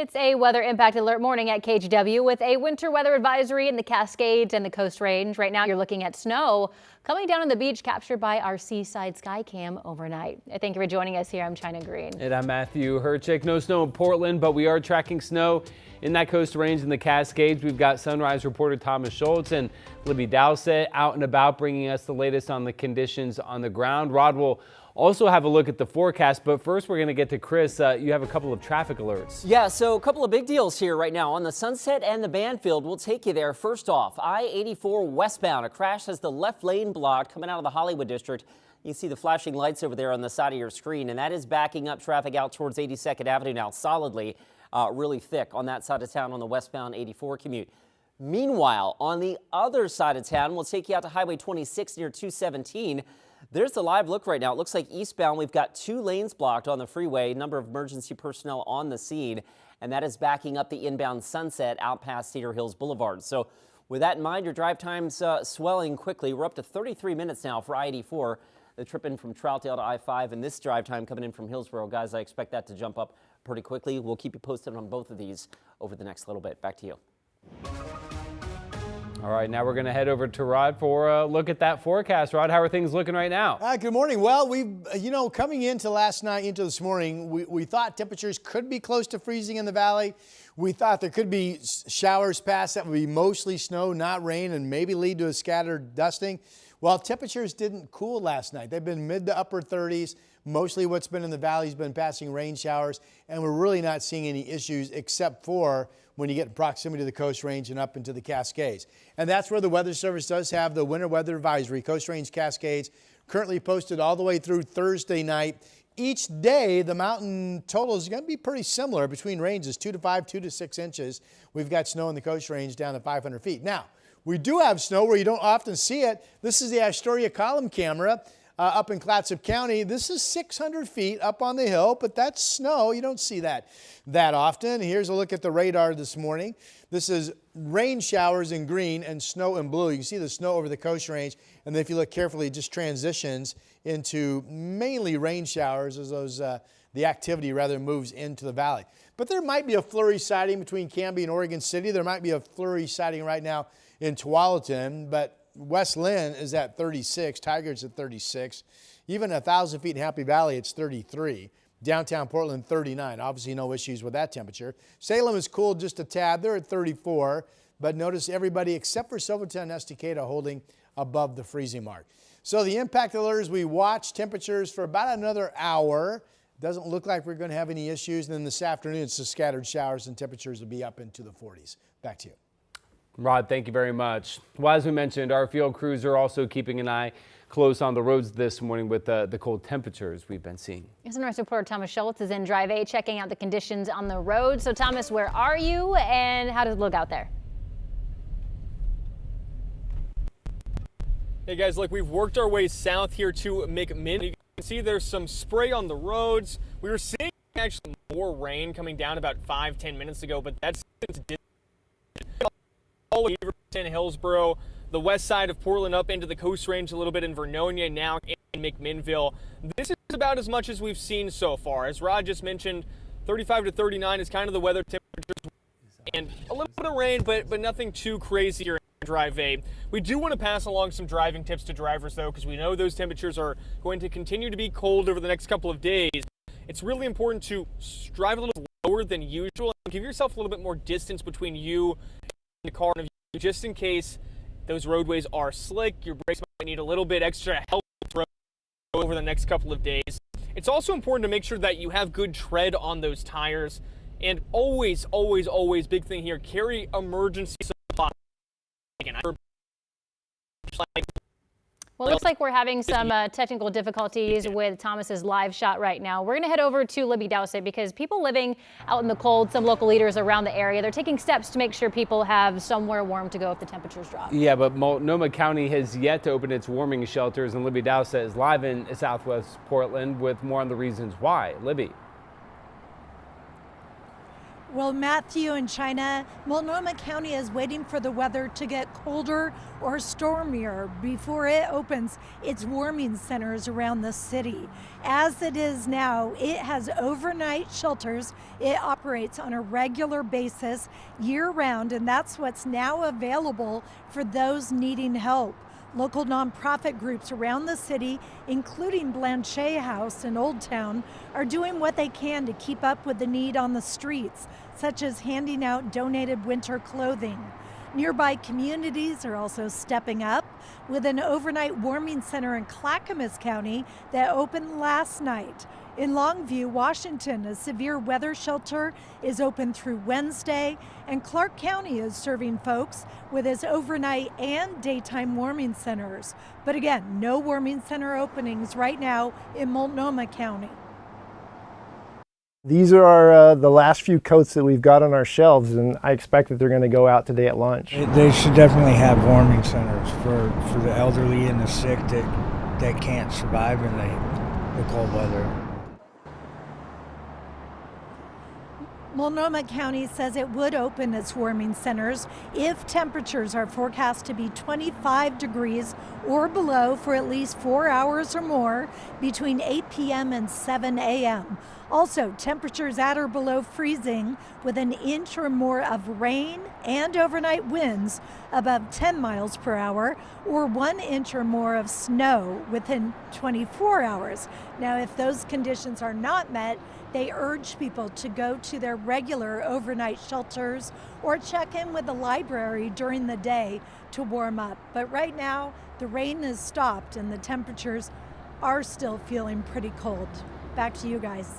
It's a weather impact alert morning at KGW with a winter weather advisory in the Cascades and the Coast Range. Right now you're looking at snow coming down on the beach captured by our Seaside Sky Cam overnight. Thank you for joining us here. I'm China Green. And I'm Matthew Herchick. No snow in Portland, but we are tracking snow in that Coast Range and the Cascades. We've got Sunrise reporter Thomas Schultz and Libby Dowsett out and about bringing us the latest on the conditions on the ground. Rod will also have a look at the forecast, but first we're going to get to Chris. You have a couple of traffic alerts. Yeah, so a couple of big deals here right now on the Sunset and the Banfield. We'll take you there. First off, I-84 westbound. A crash has the left lane blocked coming out of the Hollywood district. You see the flashing lights over there on the side of your screen, and that is backing up traffic out towards 82nd Avenue now solidly, really thick on that side of town on the westbound 84 commute. Meanwhile, on the other side of town, we'll take you out to Highway 26 near 217. There's the live look right now. It looks like eastbound we've got 2 lanes blocked on the freeway, number of emergency personnel on the scene, and that is backing up the inbound Sunset out past Cedar Hills Boulevard. So with that in mind, your drive time's swelling quickly. We're up to 33 minutes now for I-84. The trip in from Troutdale to I-5 and this drive time coming in from Hillsborough. Guys, I expect that to jump up pretty quickly. We'll keep you posted on both of these over the next little bit. Back to you. All right, now we're going to head over to Rod for a look at that forecast. Rod, how are things looking right now? Good morning. Well, coming into last night, into this morning, we thought temperatures could be close to freezing in the valley. We thought there could be showers past that would be mostly snow, not rain, and maybe lead to a scattered dusting. Well, temperatures didn't cool last night. They've been mid to upper 30s. Mostly what's been in the valley has been passing rain showers, and we're really not seeing any issues except for when you get in proximity to the Coast Range and up into the Cascades. And that's where the Weather Service does have the winter weather advisory. Coast Range Cascades currently posted all the way through Thursday night. Each day, the mountain total is going to be pretty similar between ranges, 2 to 5, 2 to 6 inches. We've got snow in the Coast Range down to 500 feet. Now, we do have snow where you don't often see it. This is the Astoria column camera. Up in Clatsop County. This is 600 feet up on the hill, but that's snow. You don't see that often. Here's a look at the radar this morning. This is rain showers in green and snow in blue. You can see the snow over the Coast Range, and then if you look carefully, it just transitions into mainly rain showers as the activity rather moves into the valley. But there might be a flurry sighting between Canby and Oregon City. There might be a flurry sighting right now in Tualatin, but West Lynn is at 36, Tigard's at 36. Even 1,000 feet in Happy Valley, it's 33. Downtown Portland, 39. Obviously no issues with that temperature. Salem is cooled just a tad. They're at 34. But notice everybody except for Silverton and Estacada holding above the freezing mark. So the impact alerts, we watch temperatures for about another hour. Doesn't look like we're going to have any issues. And then this afternoon, it's just scattered showers and temperatures will be up into the 40s. Back to you. Rod, thank you very much. Well, as we mentioned, our field crews are also keeping an eye close on the roads this morning with the cold temperatures we've been seeing. Sunrise reporter Thomas Schultz is in Drive A checking out the conditions on the road. So Thomas, where are you and how does it look out there? Hey guys, look, we've worked our way south here to McMinn. You can see there's some spray on the roads. We were seeing actually more rain coming down about 5-10 minutes ago, but that's all of Beaverton, Hillsborough, the west side of Portland up into the Coast Range a little bit in Vernonia, now in McMinnville. This is about as much as we've seen so far. As Rod just mentioned, 35 to 39 is kind of the weather temperatures and a little bit of rain, but nothing too crazy here in Drive A. We do want to pass along some driving tips to drivers though, because we know those temperatures are going to continue to be cold over the next couple of days. It's really important to drive a little lower than usual and give yourself a little bit more distance between you the car, just in case those roadways are slick. Your brakes might need a little bit extra help over the next couple of days. It's also important to make sure that you have good tread on those tires, and always big thing here, carry emergency supply. Well, it looks like we're having some technical difficulties with Thomas's live shot right now. We're going to head over to Libby Dowsett because people living out in the cold, some local leaders around the area, they're taking steps to make sure people have somewhere warm to go if the temperatures drop. Yeah, but Multnomah County has yet to open its warming shelters, and Libby Dowsett is live in Southwest Portland with more on the reasons why. Libby. Well, Matthew and China, Multnomah County is waiting for the weather to get colder or stormier before it opens its warming centers around the city. As it is now, it has overnight shelters. It operates on a regular basis year-round, and that's what's now available for those needing help. Local nonprofit groups around the city, including Blanchet House in Old Town, are doing what they can to keep up with the need on the streets, such as handing out donated winter clothing. Nearby communities are also stepping up with an overnight warming center in Clackamas County that opened last night. In Longview, Washington, a severe weather shelter is open through Wednesday, and Clark County is serving folks with its overnight and daytime warming centers. But again, no warming center openings right now in Multnomah County. These are the last few coats that we've got on our shelves, and I expect that they're going to go out today at lunch. They should definitely have warming centers for the elderly and the sick that can't survive in the cold weather. Multnomah County says it would open its warming centers if temperatures are forecast to be 25 degrees or below for at least 4 hours or more between 8 p.m. and 7 a.m. Also, temperatures at or below freezing with an inch or more of rain and overnight winds above 10 miles per hour, or 1 inch or more of snow within 24 hours. Now, if those conditions are not met, they urge people to go to their regular overnight shelters or check in with the library during the day to warm up. But right now, the rain has stopped and the temperatures are still feeling pretty cold. Back to you guys.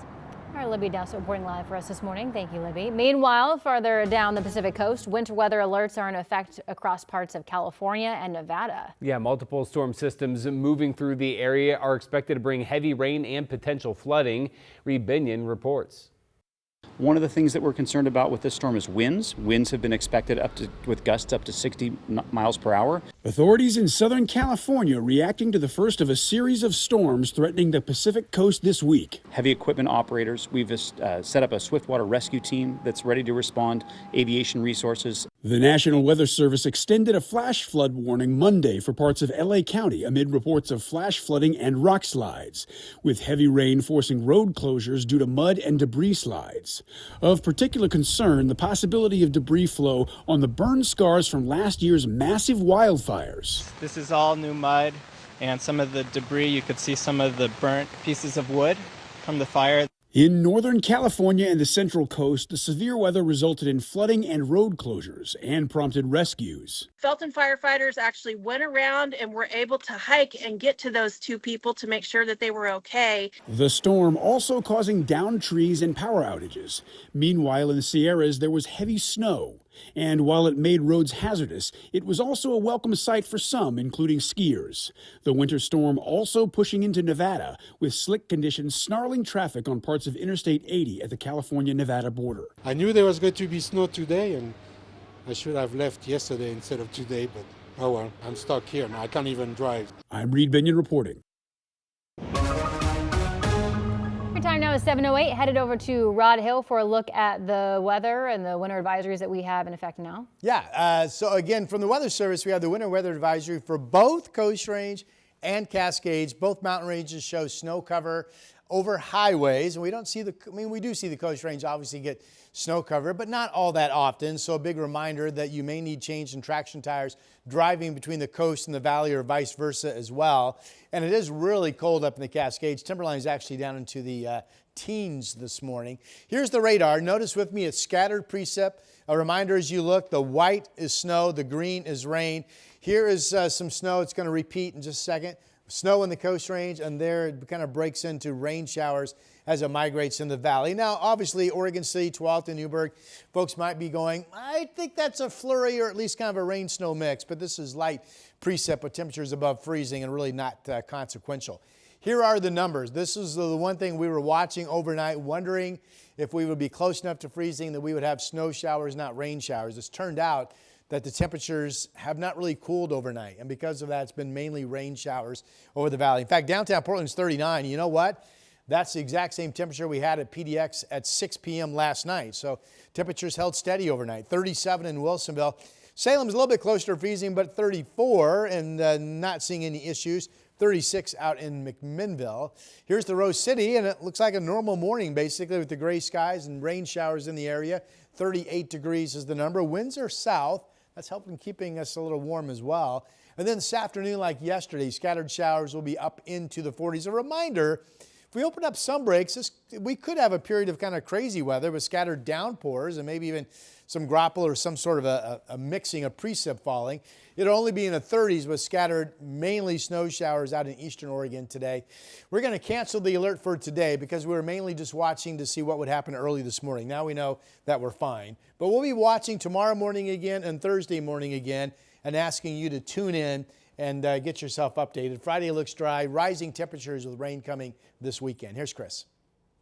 All right, Libby Dowsett reporting live for us this morning. Thank you, Libby. Meanwhile, farther down the Pacific coast, winter weather alerts are in effect across parts of California and Nevada. Yeah, multiple storm systems moving through the area are expected to bring heavy rain and potential flooding. Reed Binion reports. One of the things that we're concerned about with this storm is winds. Winds have been expected with gusts up to 60 miles per hour. Authorities in Southern California reacting to the first of a series of storms threatening the Pacific coast this week. Heavy equipment operators, we've set up a swiftwater rescue team that's ready to respond, aviation resources. The National Weather Service extended a flash flood warning Monday for parts of LA County amid reports of flash flooding and rock slides, with heavy rain forcing road closures due to mud and debris slides. Of particular concern, the possibility of debris flow on the burn scars from last year's massive wildfires. This is all new mud, and some of the debris, you could see some of the burnt pieces of wood from the fire. In Northern California and the Central Coast, the severe weather resulted in flooding and road closures and prompted rescues. Felton firefighters actually went around and were able to hike and get to those two people to make sure that they were okay. The storm also causing downed trees and power outages. Meanwhile, in the Sierras, there was heavy snow. And while it made roads hazardous, it was also a welcome sight for some, including skiers. The winter storm also pushing into Nevada, with slick conditions snarling traffic on parts of Interstate 80 at the California-Nevada border. I knew there was going to be snow today, and I should have left yesterday instead of today, but oh well, I'm stuck here now. I can't even drive. I'm Reed Binion reporting. Time now is 7:08. Headed over to Rod Hill for a look at the weather and the winter advisories that we have in effect now. Yeah, so again, from the Weather Service, we have the winter weather advisory for both Coast Range and Cascades. Both mountain ranges show snow cover over highways. And we don't see we do see the Coast Range obviously get snow cover, but not all that often. So a big reminder that you may need change in traction tires driving between the coast and the valley or vice versa as well. And it is really cold up in the Cascades. Timberline is actually down into the teens this morning. Here's the radar. Notice with me it's scattered precip. A reminder as you look, the white is snow, the green is rain. Here is some snow. It's going to repeat in just a second. Snow in the Coast Range, and there it kind of breaks into rain showers as it migrates in the valley. Now, obviously, Oregon City, Tualatin, Newburgh, folks might be going, I think that's a flurry or at least kind of a rain-snow mix, but this is light precip with temperatures above freezing and really not consequential. Here are the numbers. This is the one thing we were watching overnight, wondering if we would be close enough to freezing that we would have snow showers, not rain showers. It's turned out that the temperatures have not really cooled overnight, and because of that, it's been mainly rain showers over the valley. In fact, downtown Portland's 39. You know what? That's the exact same temperature we had at PDX at 6 p.m. last night. So temperatures held steady overnight. 37 in Wilsonville. Salem's a little bit closer to freezing, but 34, and not seeing any issues. 36 out in McMinnville. Here's the Rose City, and it looks like a normal morning basically with the gray skies and rain showers in the area. 38 degrees is the number. Winds are south. That's helping keeping us a little warm as well. And then this afternoon, like yesterday, scattered showers will be up into the 40s. A reminder, if we open up some breaks, we could have a period of kind of crazy weather with scattered downpours and maybe even some graupel or some sort of a mixing of precip falling. It'll only be in the 30s with scattered, mainly snow showers out in eastern Oregon today. We're going to cancel the alert for today because we were mainly just watching to see what would happen early this morning. Now we know that we're fine. But we'll be watching tomorrow morning again and Thursday morning again and asking you to tune in and get yourself updated. Friday looks dry, rising temperatures with rain coming this weekend. Here's Chris.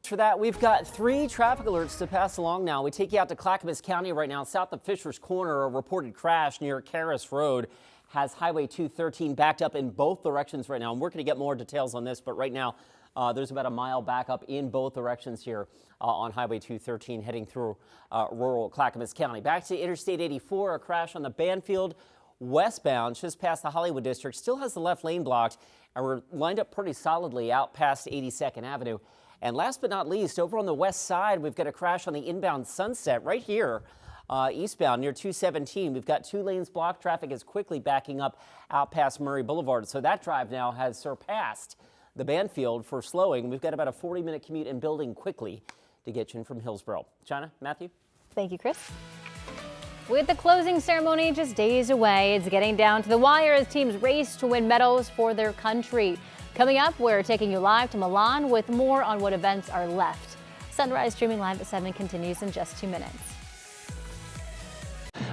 For that, we've got 3 traffic alerts to pass along now. We take you out to Clackamas County right now. South of Fisher's Corner, a reported crash near Caris Road has Highway 213 backed up in both directions right now. And we're going to get more details on this, but right now there's about a mile backup in both directions here on Highway 213 heading through rural Clackamas County. Back to Interstate 84, a crash on the Banfield westbound just past the Hollywood district. Still has the left lane blocked, and we're lined up pretty solidly out past 82nd Avenue. And last but not least, over on the west side, we've got a crash on the inbound Sunset right here, eastbound near 217. We've got 2 lanes blocked. Traffic is quickly backing up out past Murray Boulevard. So that drive now has surpassed the Banfield for slowing. We've got about a 40-minute commute and building quickly to get you in from Hillsborough. China, Matthew? Thank you, Chris. With the closing ceremony just days away, it's getting down to the wire as teams race to win medals for their country. Coming up, we're taking you live to Milan with more on what events are left. Sunrise streaming live at 7 continues in just 2 minutes.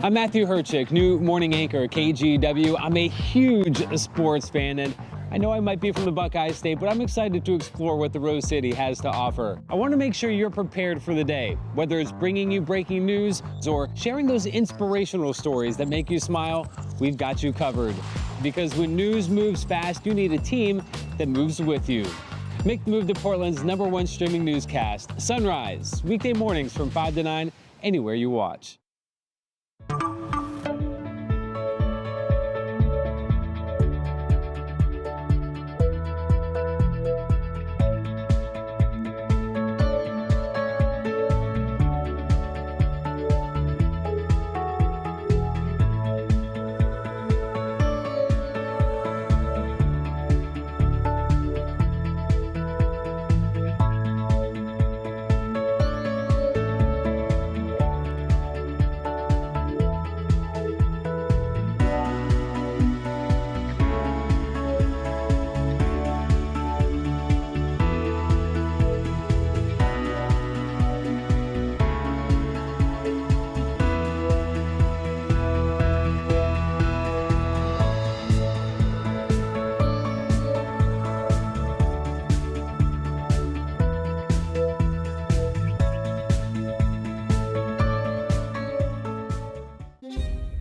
I'm Matthew Herchick, new morning anchor at KGW. I'm a huge sports fan, and I know I might be from the Buckeye State, but I'm excited to explore what the Rose City has to offer. I want to make sure you're prepared for the day, whether it's bringing you breaking news or sharing those inspirational stories that make you smile. We've got you covered. Because when news moves fast, you need a team that moves with you. Make the move to Portland's #1 streaming newscast, Sunrise, weekday mornings from 5 to 9, anywhere you watch.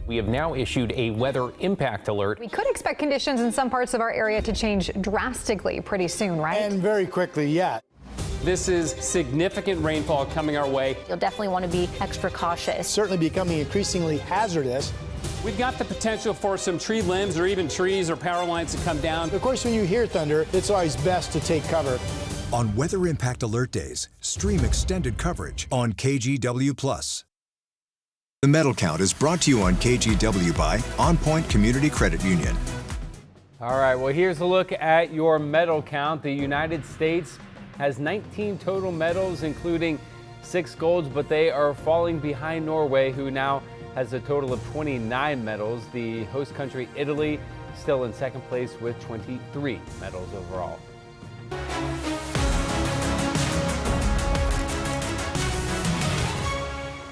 We have now issued a weather impact alert. We could expect conditions in some parts of our area to change drastically pretty soon, right? And very quickly, yeah. This is significant rainfall coming our way. You'll definitely want to be extra cautious. Certainly becoming increasingly hazardous. We've got the potential for some tree limbs or even trees or power lines to come down. Of course, when you hear thunder, it's always best to take cover. On Weather Impact Alert Days, stream extended coverage on KGW+. The Medal Count is brought to you on KGW by On Point Community Credit Union. All right, well, here's a look at your medal count. The United States has 19 total medals, including 6 golds, but they are falling behind Norway, who now has a total of 29 medals. The host country, Italy, still in second place with 23 medals overall.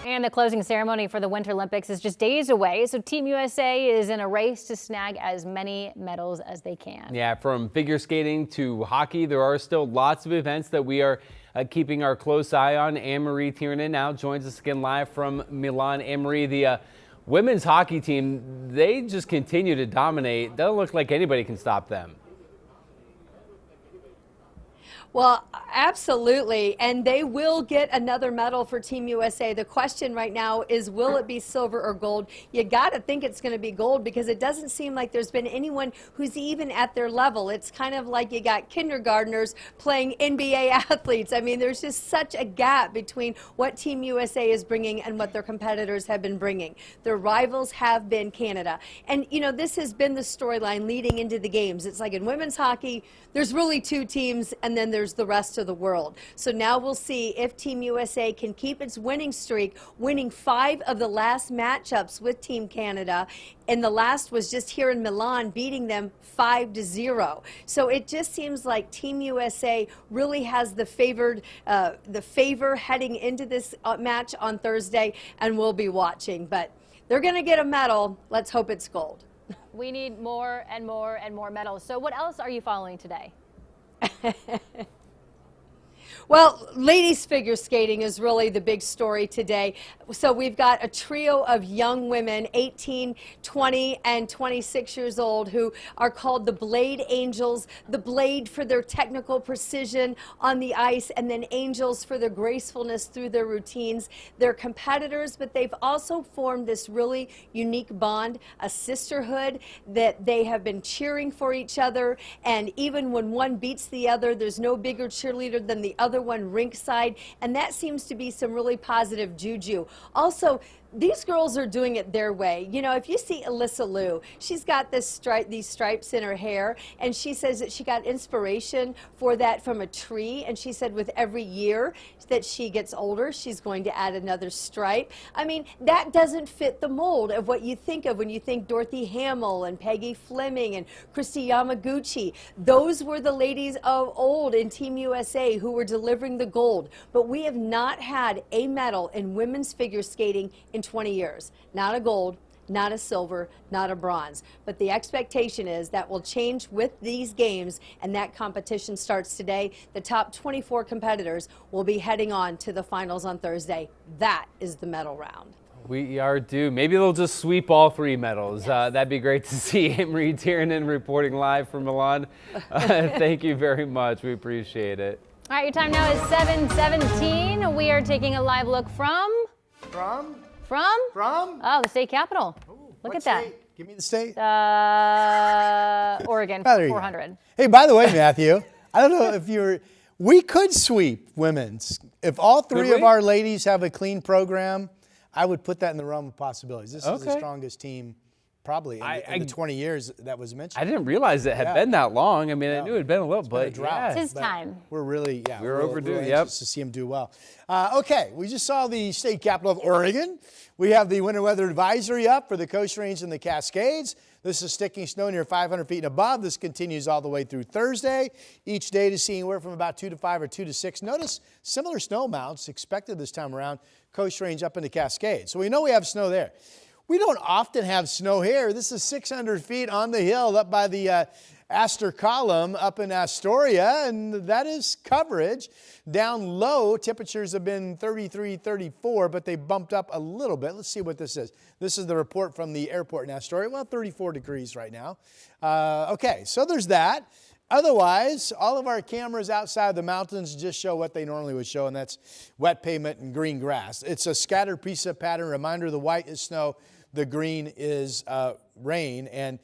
And the closing ceremony for the Winter Olympics is just days away, so Team USA is in a race to snag as many medals as they can. Yeah, from figure skating to hockey, there are still lots of events that we are keeping our close eye on. Anne-Marie Tiernan now joins us again live from Milan. Anne-Marie, the women's hockey team, they just continue to dominate. Doesn't look like anybody can stop them. Well, absolutely, and they will get another medal for Team USA. The question right now is, will it be silver or gold? You got to think it's going to be gold because it doesn't seem like there's been anyone who's even at their level. It's kind of like you got kindergartners playing NBA athletes. I mean, there's just such a gap between what Team USA is bringing and what their competitors have been bringing. Their rivals have been Canada. And, you know, this has been the storyline leading into the games. It's like in women's hockey, there's really two teams, and then there's the rest of the world. So now we'll see if Team USA can keep its winning streak, winning 5 of the last matchups with Team Canada. And the last was just here in Milan, beating them 5-0. So it just seems like Team USA really has the favor heading into this match on Thursday, and we'll be watching. But they're going to get a medal. Let's hope it's gold. We need more and more and more medals. So what else are you following today? Well, ladies figure skating is really the big story today. So we've got a trio of young women, 18, 20, and 26 years old, who are called the Blade Angels. The Blade for their technical precision on the ice, and then Angels for their gracefulness through their routines. They're competitors, but they've also formed this really unique bond, a sisterhood, that they have been cheering for each other. And even when one beats the other, there's no bigger cheerleader than the other one rinkside, and that seems to be some really positive juju. Also, these girls are doing it their way. You know, if you see Alyssa Liu, she's got these stripes in her hair, and she says that she got inspiration for that from a tree, and she said with every year that she gets older, she's going to add another stripe. I mean, that doesn't fit the mold of what you think of when you think Dorothy Hamill and Peggy Fleming and Christy Yamaguchi. Those were the ladies of old in Team USA who were delivering the gold. But we have not had a medal in women's figure skating in 20 years. Not a gold, not a silver, not a bronze. But the expectation is that will change with these games, and that competition starts today. The top 24 competitors will be heading on to the finals on Thursday. That is the medal round. We are due. Maybe they'll just sweep all 3 medals. Yes. That'd be great to see. Anne-Marie Tiernan reporting live from Milan. Thank you very much. We appreciate it. All right, your time now is 7:17. We are taking a live look from? Oh, the state capitol. Look at that. State? Give me the state. Oregon, Oh, 400. Hey, by the way, Matthew, I don't know if we could sweep women's. If all 3 of our ladies have a clean program, I would put that in the realm of possibilities. This is the strongest team probably in the 20 years that was mentioned. I didn't realize it had been that long. I mean, I knew it had been a little, but drought. It's his time. We're really, we're overdue. Really anxious to see them do well. Okay, we just saw the state capital of Oregon. We have the winter weather advisory up for the Coast Range and the Cascades. This is sticking snow near 500 feet and above. This continues all the way through Thursday. Each day to see anywhere from about 2 to 5 or 2 to 6. Notice similar snow amounts expected this time around. Coast Range up into Cascades. So we know we have snow there. We don't often have snow here. This is 600 feet on the hill up by the Astor Column up in Astoria, and that is coverage. Down low, temperatures have been 33, 34, but they bumped up a little bit. Let's see what this is. This is the report from the airport in Astoria. Well, 34 degrees right now. Okay, so there's that. Otherwise, all of our cameras outside the mountains just show what they normally would show, and that's wet pavement and green grass. It's a scattered precip pattern. Reminder, the white is snow, the green is rain. And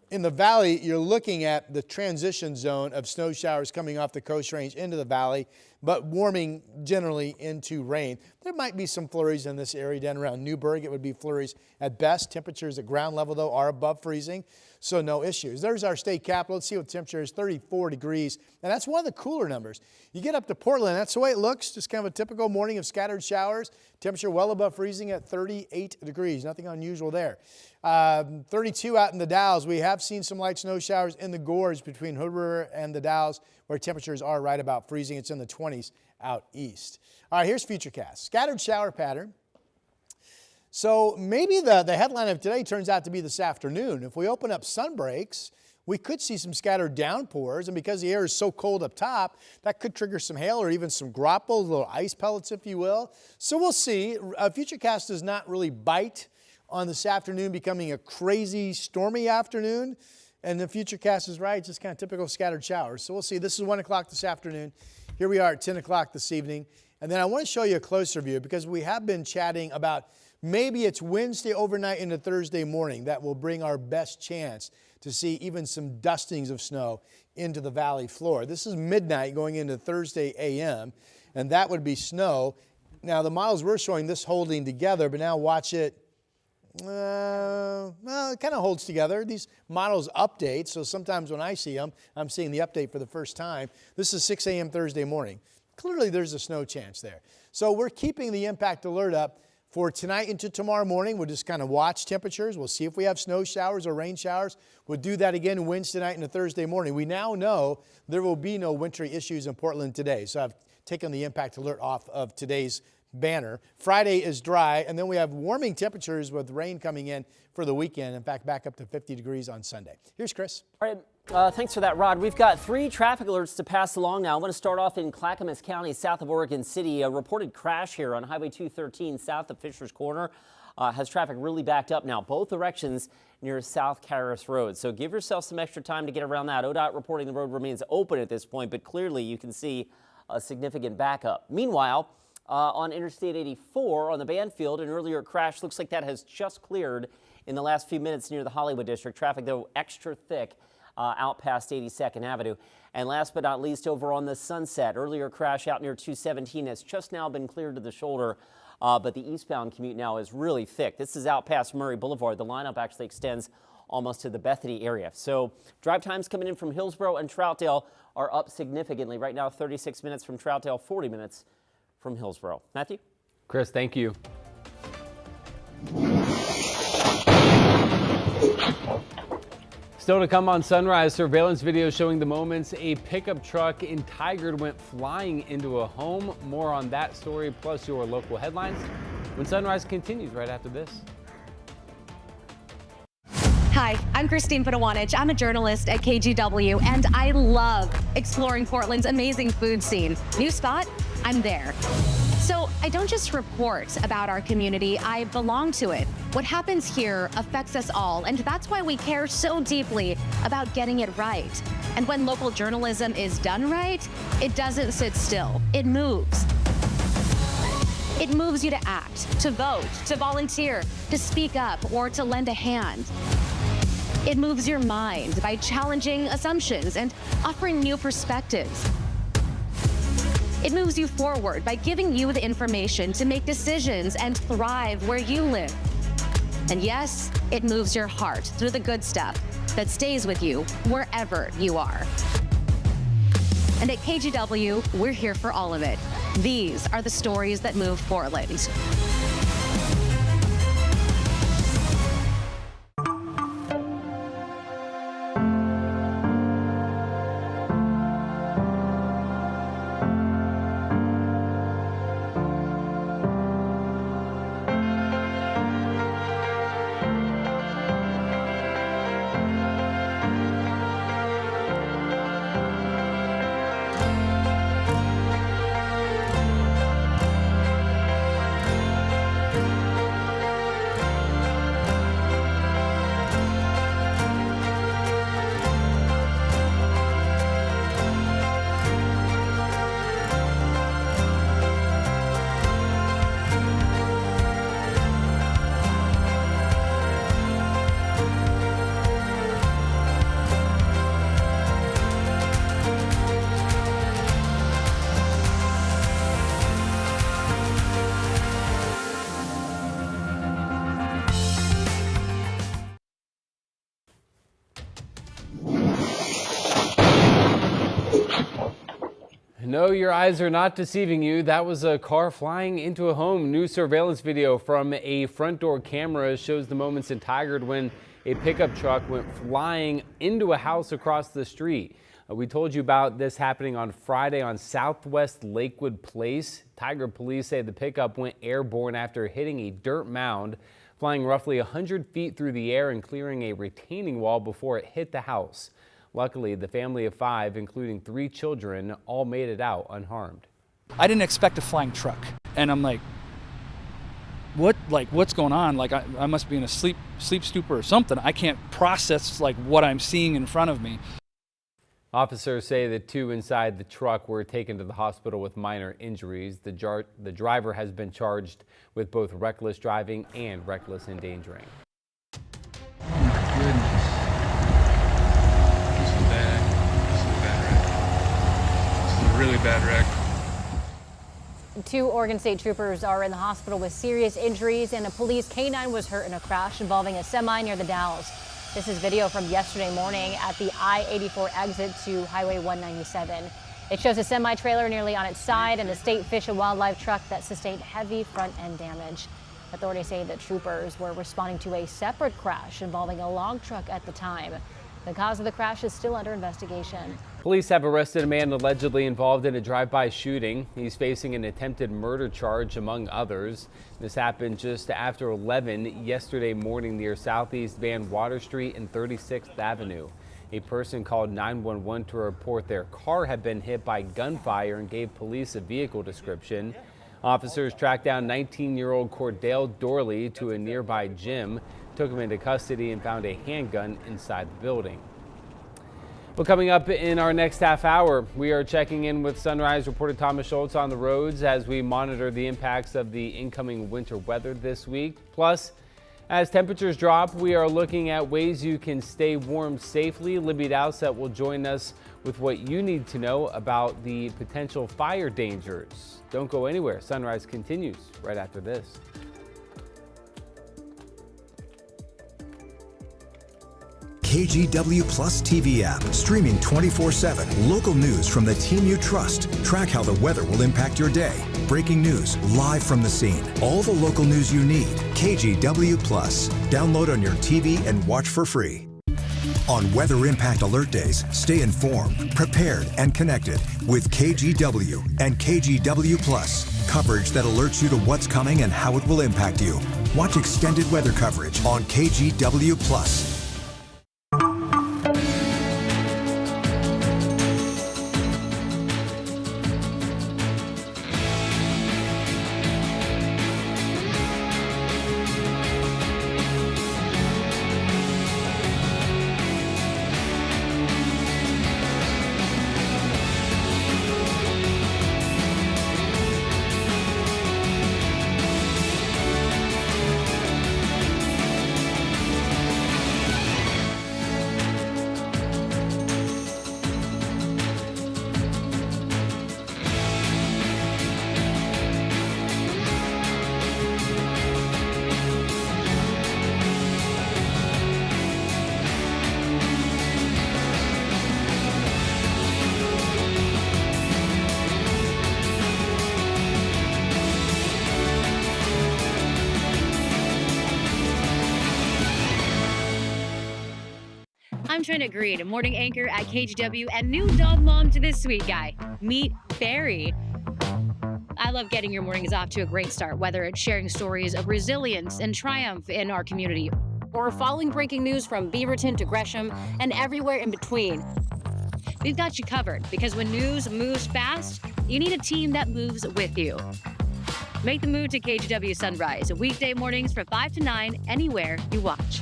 in the valley, you're looking at the transition zone of snow showers coming off the Coast Range into the valley, but warming generally into rain. There might be some flurries in this area down around Newburgh. It would be flurries at best. Temperatures at ground level, though, are above freezing, so no issues. There's our state capital. Let's see what the temperature is, 34 degrees, and that's one of the cooler numbers. You get up to Portland, that's the way it looks, just kind of a typical morning of scattered showers. Temperature well above freezing at 38 degrees, nothing unusual there. 32 out in the Dalles. We have seen some light snow showers in the gorge between Hood River and the Dalles, where temperatures are right about freezing. It's in the 20s out east. All right, here's Futurecast. Scattered shower pattern. So maybe the headline of today turns out to be this afternoon. If we open up sun breaks, we could see some scattered downpours, and because the air is so cold up top, that could trigger some hail or even some graupels, little ice pellets, if you will. So we'll see. Futurecast does not really bite on this afternoon becoming a crazy stormy afternoon, and the Futurecast is right, just kind of typical scattered showers. So we'll see. This is 1 o'clock this afternoon. Here we are at 10 o'clock this evening. And then I want to show you a closer view because we have been chatting about maybe it's Wednesday overnight into Thursday morning that will bring our best chance to see even some dustings of snow into the valley floor. This is midnight going into Thursday a.m. and that would be snow. Now the models we're showing this holding together, but now watch it. Well, it kind of holds together. These models update, so sometimes when I see them, I'm seeing the update for the first time. This is 6 a.m. Thursday morning. Clearly there's a snow chance there. So we're keeping the impact alert up for tonight into tomorrow morning. We'll just kind of watch temperatures. We'll see if we have snow showers or rain showers. We'll do that again Wednesday night into Thursday morning. We now know there will be no wintry issues in Portland today. So I've taken the impact alert off of today's banner. Friday is dry, and then we have warming temperatures with rain coming in for the weekend. In fact, back up to 50 degrees on Sunday. Here's Chris. All right, thanks for that, Rod. We've got 3 traffic alerts to pass along now. I want to start off in Clackamas County, south of Oregon City. A reported crash here on Highway 213 south of Fisher's Corner has traffic really backed up now, both directions near South Caras Road. So give yourself some extra time to get around that. ODOT reporting the road remains open at this point, but clearly you can see a significant backup. Meanwhile, on Interstate 84 on the Banfield, an earlier crash looks like that has just cleared in the last few minutes near the Hollywood district. Traffic, though, extra thick out past 82nd Avenue. And last but not least, over on the Sunset, earlier crash out near 217 has just now been cleared to the shoulder, but the eastbound commute now is really thick. This is out past Murray Boulevard. The lineup actually extends almost to the Bethany area. So drive times coming in from Hillsborough and Troutdale are up significantly. Right now, 36 minutes from Troutdale, 40 minutes from Hillsborough. Matthew? Chris, thank you. Still to come on Sunrise, surveillance video showing the moments a pickup truck in Tigard went flying into a home. More on that story, plus your local headlines, when Sunrise continues right after this. Hi, I'm Christine Padawanich. I'm a journalist at KGW, and I love exploring Portland's amazing food scene. New spot? I'm there. So I don't just report about our community, I belong to it. What happens here affects us all, and that's why we care so deeply about getting it right. And when local journalism is done right, it doesn't sit still, it moves. It moves you to act, to vote, to volunteer, to speak up, or to lend a hand. It moves your mind by challenging assumptions and offering new perspectives. It moves you forward by giving you the information to make decisions and thrive where you live. And yes, it moves your heart through the good stuff that stays with you wherever you are. And at KGW, we're here for all of it. These are the stories that move Portland. No, your eyes are not deceiving you. That was a car flying into a home. New surveillance video from a front door camera shows the moments in Tigard when a pickup truck went flying into a house across the street. We told you about this happening on Friday on Southwest Lakewood Place. Tigard police say the pickup went airborne after hitting a dirt mound, flying roughly 100 feet through the air and clearing a retaining wall before it hit the house. Luckily, the family of 5, including 3 children, all made it out unharmed. I didn't expect a flying truck, and I'm like, what's going on? Like I must be in a sleep stupor or something. I can't process like what I'm seeing in front of me. Officers say the two inside the truck were taken to the hospital with minor injuries. The driver has been charged with both reckless driving and reckless endangering. Oh my goodness. This is bad. This is a bad wreck. This is a really bad wreck. 2 Oregon State troopers are in the hospital with serious injuries, and a police canine was hurt in a crash involving a semi near the Dalles. This is video from yesterday morning at the I-84 exit to Highway 197. It shows a semi-trailer nearly on its side and a state fish and wildlife truck that sustained heavy front-end damage. Authorities say the troopers were responding to a separate crash involving a log truck at the time. The cause of the crash is still under investigation. Police have arrested a man allegedly involved in a drive-by shooting. He's facing an attempted murder charge, among others. This happened just after 11 yesterday morning near Southeast Van Water Street and 36th Avenue. A person called 911 to report their car had been hit by gunfire and gave police a vehicle description. Officers tracked down 19-year-old Cordell Dorley to a nearby gym, took him into custody, and found a handgun inside the building. Well, coming up in our next half hour, we are checking in with Sunrise reporter Thomas Schultz on the roads as we monitor the impacts of the incoming winter weather this week. Plus, as temperatures drop, we are looking at ways you can stay warm safely. Libby Dowsett will join us with what you need to know about the potential fire dangers. Don't go anywhere. Sunrise continues right after this. KGW Plus TV app, streaming 24/7. Local news from the team you trust. Track how the weather will impact your day. Breaking news live from the scene. All the local news you need. KGW Plus. Download on your TV and watch for free. On Weather Impact Alert Days, stay informed, prepared, and connected with KGW and KGW Plus. Coverage that alerts you to what's coming and how it will impact you. Watch extended weather coverage on KGW Plus. I'm Trina Green, a morning anchor at KGW and new dog mom to this sweet guy. Meet Barry. I love getting your mornings off to a great start, whether it's sharing stories of resilience and triumph in our community, or following breaking news from Beaverton to Gresham and everywhere in between. We've got you covered, because when news moves fast, you need a team that moves with you. Make the move to KGW Sunrise, weekday mornings from 5 to 9, anywhere you watch.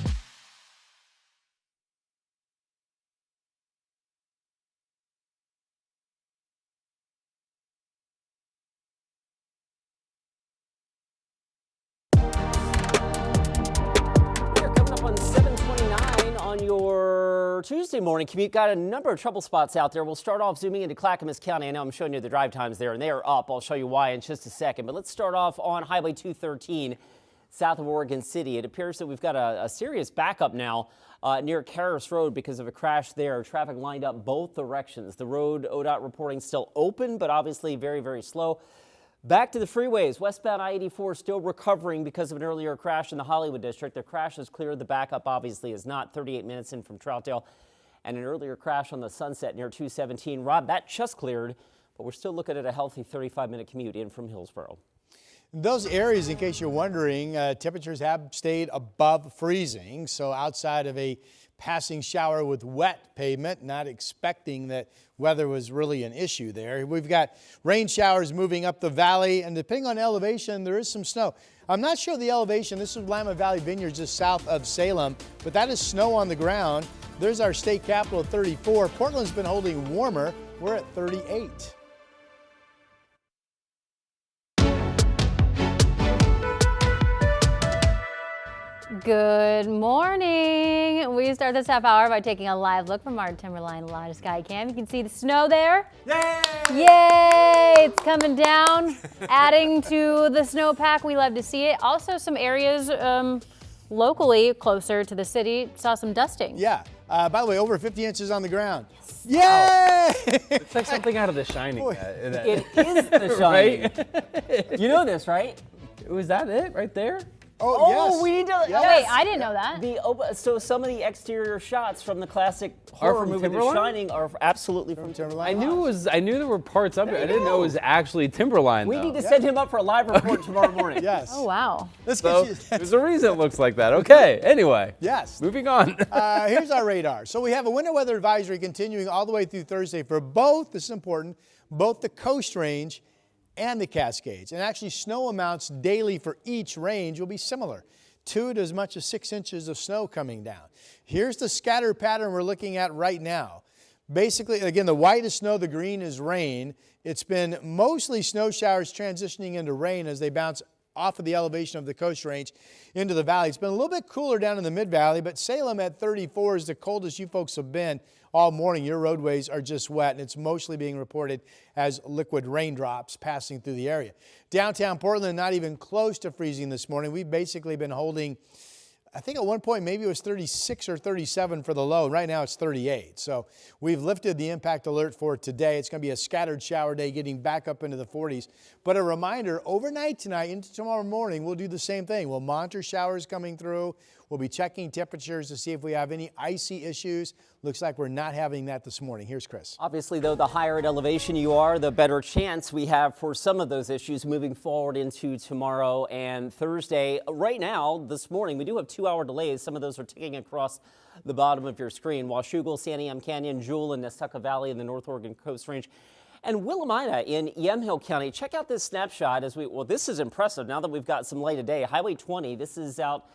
On your Tuesday morning commute, got a number of trouble spots out there. We'll start off zooming into Clackamas County. I know I'm showing you the drive times there, and they are up. I'll show you why in just a second. But let's start off on Highway 213 south of Oregon City. It appears that we've got a serious backup now near Karras Road because of a crash there. Traffic lined up both directions. The road, ODOT reporting, still open, but obviously very, very slow. Back to the freeways. Westbound I-84 still recovering because of an earlier crash in the Hollywood district. The crash is clear. The backup obviously is not. 38 minutes in from Troutdale. And an earlier crash on the Sunset near 217. Rob, that just cleared, but we're still looking at a healthy 35-minute commute in from Hillsborough. Those areas, in case you're wondering, temperatures have stayed above freezing. So outside of a passing shower with wet pavement, not expecting that weather was really an issue there. We've got rain showers moving up the valley, and depending on elevation, there is some snow. I'm not sure the elevation. This is Willamette Valley Vineyards just south of Salem, but that is snow on the ground. There's our state capital at 34. Portland's been holding warmer. We're at 38. Good morning. We start this half hour by taking a live look from our Timberline live sky cam. You can see the snow there. Yay! Yay! It's coming down, adding to the snowpack. We love to see it. Also, some areas locally closer to the city saw some dusting. Yeah. By the way, over 50 inches on the ground. Yes. Yay! It's like something out of The Shining. It is The Shining. Right? You know this, right? Was that it right there? Oh, yes. We need to. Yes. Wait, I didn't know that. So some of the exterior shots from the classic horror movie The Shining are absolutely from Timberline. I knew there were parts of it. I didn't know it was actually Timberline. We need to send him up for a live report tomorrow morning. Yes. Oh, wow. There's a reason it looks like that. Okay. Anyway. Yes. Moving on. Here's our radar. So we have a winter weather advisory continuing all the way through Thursday for both, this is important, both the Coast Range and the Cascades. And actually snow amounts daily for each range will be similar. 2 to as much as 6 inches of snow coming down. Here's the scatter pattern we're looking at right now. Basically, again, the white is snow, the green is rain. It's been mostly snow showers transitioning into rain as they bounce off of the elevation of the Coast Range into the valley. It's been a little bit cooler down in the mid-valley, but Salem at 34 is the coldest you folks have been all morning. Your roadways are just wet, and it's mostly being reported as liquid raindrops passing through the area. Downtown Portland, not even close to freezing this morning. We've basically been holding, I think at one point maybe it was 36 or 37 for the low. Right now it's 38. So we've lifted the impact alert for today. It's going to be a scattered shower day getting back up into the 40s. But a reminder, overnight tonight into tomorrow morning, we'll do the same thing. We'll monitor showers coming through. We'll be checking temperatures to see if we have any icy issues. Looks like we're not having that this morning. Here's Chris. Obviously, though, the higher at elevation you are, the better chance we have for some of those issues moving forward into tomorrow and Thursday. Right now, this morning, we do have 2-hour delays. Some of those are ticking across the bottom of your screen. Washougal, Santiam Canyon, Jewel, and Nestucca Valley in the North Oregon Coast Range. And Willamette in Yamhill County. Check out this snapshot this is impressive now that we've got some light of day. Highway 20, this is out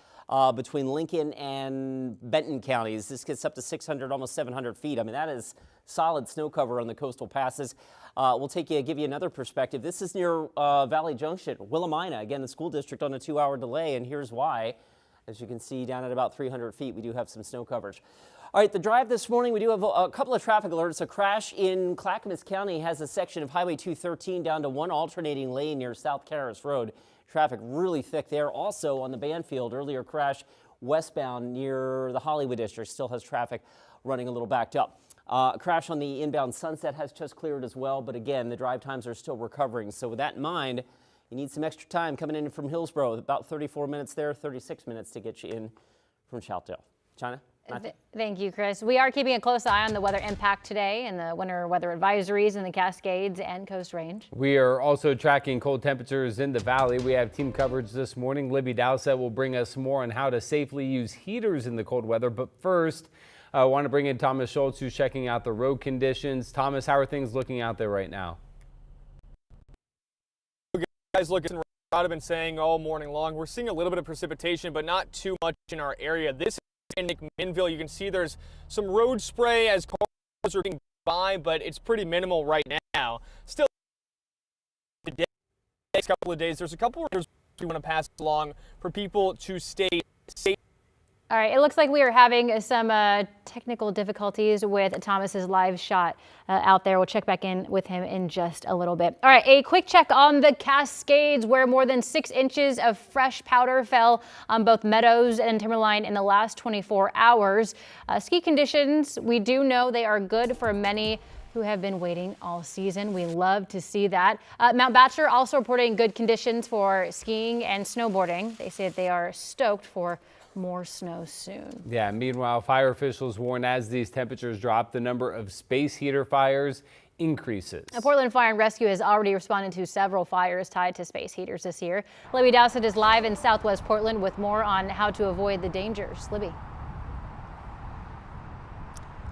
between Lincoln and Benton counties. This gets up to 600, almost 700 feet. I mean, that is solid snow cover on the coastal passes. We'll give you another perspective. This is near Valley Junction, Willamette. Again, the school district on a 2-hour delay, and here's why. As you can see, down at about 300 feet, we do have some snow coverage. All right, the drive this morning, we do have a couple of traffic alerts. A crash in Clackamas County has a section of Highway 213 down to one alternating lane near South Caras Road. Traffic really thick there. Also on the Banfield, earlier crash westbound near the Hollywood district still has traffic running a little backed up. A crash on the inbound Sunset has just cleared as well, but again, the drive times are still recovering. So with that in mind, you need some extra time coming in from Hillsborough. About 34 minutes there, 36 minutes to get you in from Choutdale. China? Thank you, Chris. We are keeping a close eye on the weather impact today and the winter weather advisories in the Cascades and Coast Range. We are also tracking cold temperatures in the valley. We have team coverage this morning. Libby Dowsett will bring us more on how to safely use heaters in the cold weather. But first, I want to bring in Thomas Schultz, who's checking out the road conditions. Thomas, how are things looking out there right now? Guys, look, I've been saying all morning long, we're seeing a little bit of precipitation, but not too much in our area. This is in McMinnville. You can see there's some road spray as cars are getting by, but it's pretty minimal right now. Still, the next couple of days, there's a couple of orders we want to pass along for people to stay safe. All right, it looks like we are having some technical difficulties with Thomas's live shot out there. We'll check back in with him in just a little bit. All right, a quick check on the Cascades, where more than 6 inches of fresh powder fell on both Meadows and Timberline in the last 24 hours. Ski conditions, we do know they are good for many who have been waiting all season. We love to see that. Mount Bachelor also reporting good conditions for skiing and snowboarding. They say that they are stoked for more snow soon. Yeah, meanwhile, fire officials warn as these temperatures drop, the number of space heater fires increases. Now, Portland Fire and Rescue has already responded to several fires tied to space heaters this year. Libby Dowsett is live in Southwest Portland with more on how to avoid the dangers. Libby.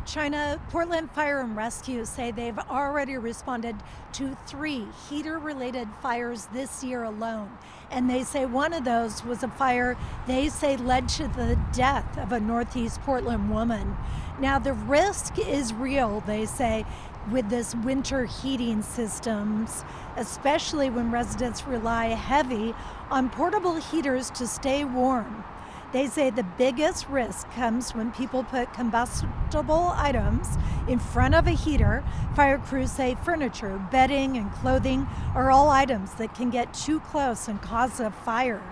China, Portland Fire and Rescue say they've already responded to 3 heater-related fires this year alone. And they say one of those was a fire they say led to the death of a Northeast Portland woman. Now, the risk is real, they say, with this winter heating systems, especially when residents rely heavy on portable heaters to stay warm. They say the biggest risk comes when people put combustible items in front of a heater. Fire crews say furniture, bedding, and clothing are all items that can get too close and cause a fire.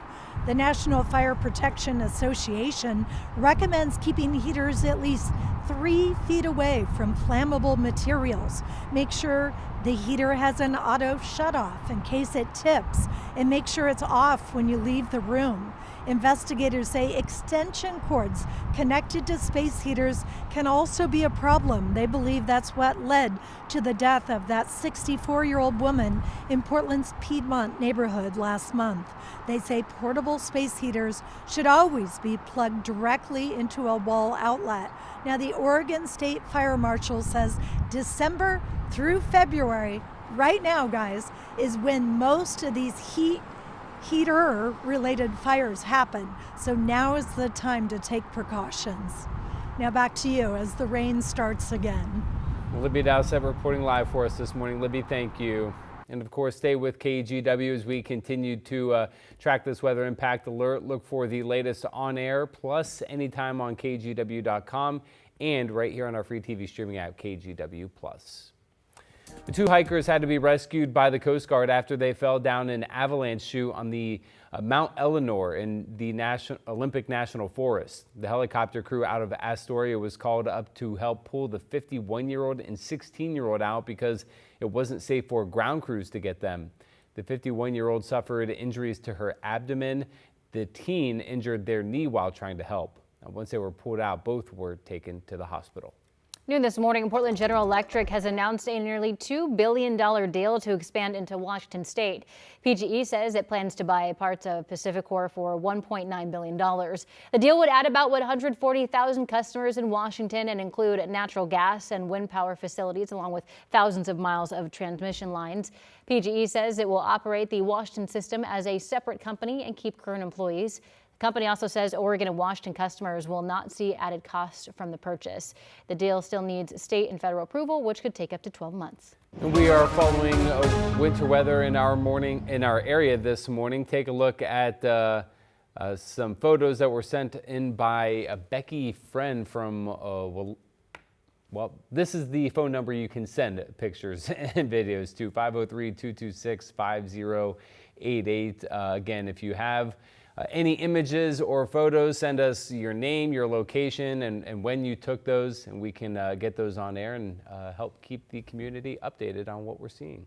The National Fire Protection Association recommends keeping heaters at least 3 feet away from flammable materials. Make sure the heater has an auto shut-off in case it tips, and make sure it's off when you leave the room. Investigators say extension cords connected to space heaters can also be a problem. They believe that's what led to the death of that 64-year-old woman in Portland's Piedmont neighborhood last month. They say portable space heaters should always be plugged directly into a wall outlet. Now, the Oregon State Fire Marshal says December through February, right now, guys, is when most of these heater-related fires happen. So now is the time to take precautions. Now back to you as the rain starts again. Libby Dowsett reporting live for us this morning. Libby, thank you. And of course, stay with KGW as we continue to track this weather impact alert. Look for the latest on air, plus anytime on KGW.com and right here on our free TV streaming app, KGW+. The 2 hikers had to be rescued by the Coast Guard after they fell down an avalanche chute on the Mount Eleanor in the Olympic National Forest. The helicopter crew out of Astoria was called up to help pull the 51-year-old and 16-year-old out because it wasn't safe for ground crews to get them. The 51-year-old suffered injuries to her abdomen. The teen injured their knee while trying to help. Once they were pulled out, both were taken to the hospital. Noon this morning, Portland General Electric has announced a nearly $2 billion deal to expand into Washington state. PGE says it plans to buy parts of PacifiCorp for $1.9 billion. The deal would add about 140,000 customers in Washington and include natural gas and wind power facilities, along with thousands of miles of transmission lines. PGE says it will operate the Washington system as a separate company and keep current employees. The company also says Oregon and Washington customers will not see added costs from the purchase. The deal still needs state and federal approval, which could take up to 12 months. And we are following winter weather in our area this morning. Take a look at some photos that were sent in by Becky Friend from well, this is the phone number you can send pictures and videos to, 503-226-5088. Again, if you have any images or photos, send us your name, your location, and when you took those, and we can get those on air and help keep the community updated on what we're seeing.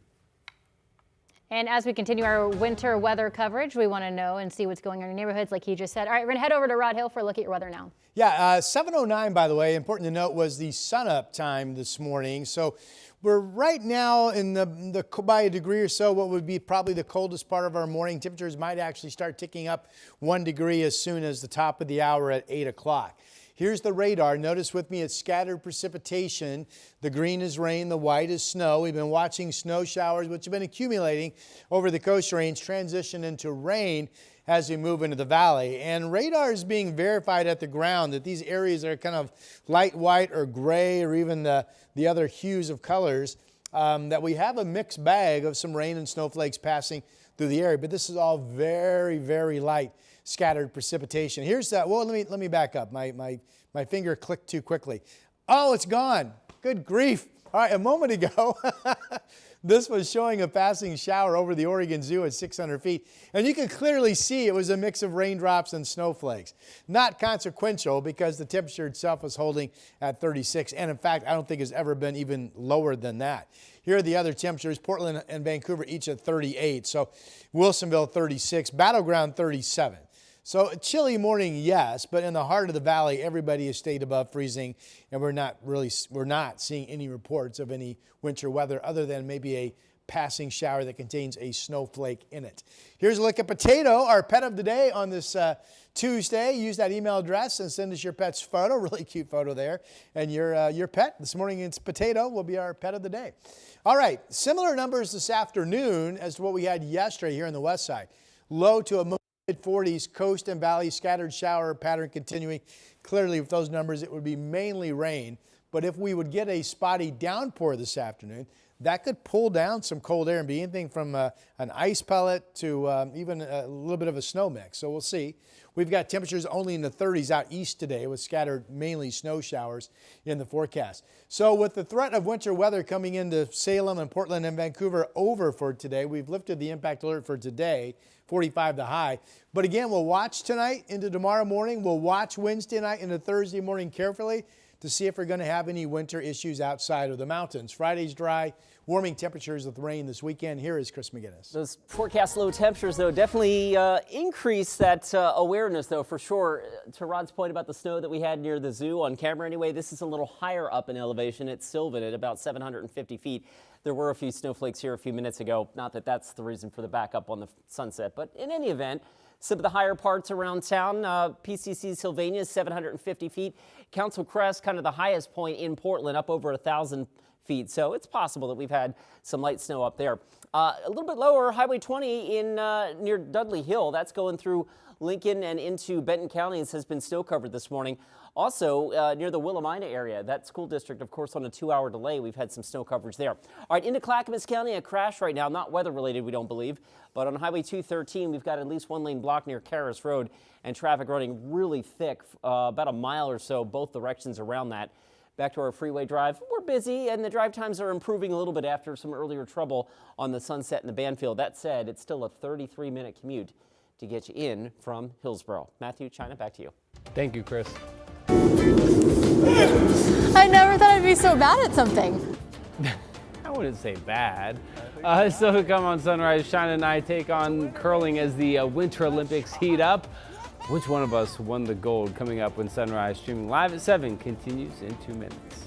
And as we continue our winter weather coverage, we want to know and see what's going on in your neighborhoods, like he just said. All right, we're going to head over to Rod Hill for a look at your weather now. Yeah, 7:09, by the way, important to note, was the sunup time this morning. So we're right now in the by a degree or so, what would be probably the coldest part of our morning. Temperatures might actually start ticking up 1 degree as soon as the top of the hour at 8 o'clock. Here's the radar. Notice with me it's scattered precipitation. The green is rain, the white is snow. We've been watching snow showers, which have been accumulating over the Coast Range, transition into rain as we move into the valley. And radar is being verified at the ground that these areas are kind of light white or gray or even the other hues of colors, that we have a mixed bag of some rain and snowflakes passing through the area. But this is all very, very light scattered precipitation. Here's that. Well, let me back up. My finger clicked too quickly. Oh, it's gone. Good grief. All right, a moment ago, this was showing a passing shower over the Oregon Zoo at 600 feet. And you can clearly see it was a mix of raindrops and snowflakes. Not consequential because the temperature itself was holding at 36. And in fact, I don't think it's ever been even lower than that. Here are the other temperatures. Portland and Vancouver each at 38. So Wilsonville 36, Battleground 37. So a chilly morning, yes, but in the heart of the valley, everybody has stayed above freezing, and we're not seeing any reports of any winter weather other than maybe a passing shower that contains a snowflake in it. Here's a look at Potato, our pet of the day on this Tuesday. Use that email address and send us your pet's photo. Really cute photo there. And your pet, this morning it's Potato, will be our pet of the day. All right, similar numbers this afternoon as to what we had yesterday here on the west side. Low to a mid-40s, coast and valley, scattered shower pattern continuing. Clearly with those numbers, it would be mainly rain. But if we would get a spotty downpour this afternoon, that could pull down some cold air and be anything from an ice pellet to even a little bit of a snow mix. So we'll see. We've got temperatures only in the 30s out east today with scattered mainly snow showers in the forecast. So with the threat of winter weather coming into Salem and Portland and Vancouver over for today, we've lifted the impact alert for today, 45 the high. But again, we'll watch tonight into tomorrow morning. We'll watch Wednesday night into Thursday morning carefully to see if we're going to have any winter issues outside of the mountains. Friday's dry, warming temperatures with rain this weekend. Here is Chris McGinnis. Those forecast low temperatures, though, definitely increase that awareness, though, for sure. To Rod's point about the snow that we had near the zoo on camera anyway, this is a little higher up in elevation. It's Sylvan at about 750 feet. There were a few snowflakes here a few minutes ago. Not that that's the reason for the backup on the sunset, but in any event, some of the higher parts around town, PCC Sylvania is 750 feet. Council Crest, kind of the highest point in Portland, up over 1,000 feet. So it's possible that we've had some light snow up there. A little bit lower, Highway 20 in near Dudley Hill. That's going through Lincoln and into Benton counties has been snow covered this morning. Also near the Willamina area, that school district, of course, on a 2-hour delay, we've had some snow coverage there. All right, into Clackamas County, a crash right now, not weather related, we don't believe, but on Highway 213, we've got at least one lane block near Karras Road and traffic running really thick, about a mile or so, both directions around that. Back to our freeway drive, we're busy and the drive times are improving a little bit after some earlier trouble on the Sunset and the Banfield. That said, it's still a 33-minute commute to get you in from Hillsborough. Matthew, China, back to you. Thank you, Chris. I never thought I'd be so bad at something. I wouldn't say bad. Still to come on Sunrise, China and I take on curling as the Winter Olympics heat up. Which one of us won the gold? Coming up when Sunrise, streaming live at 7, continues in 2 minutes.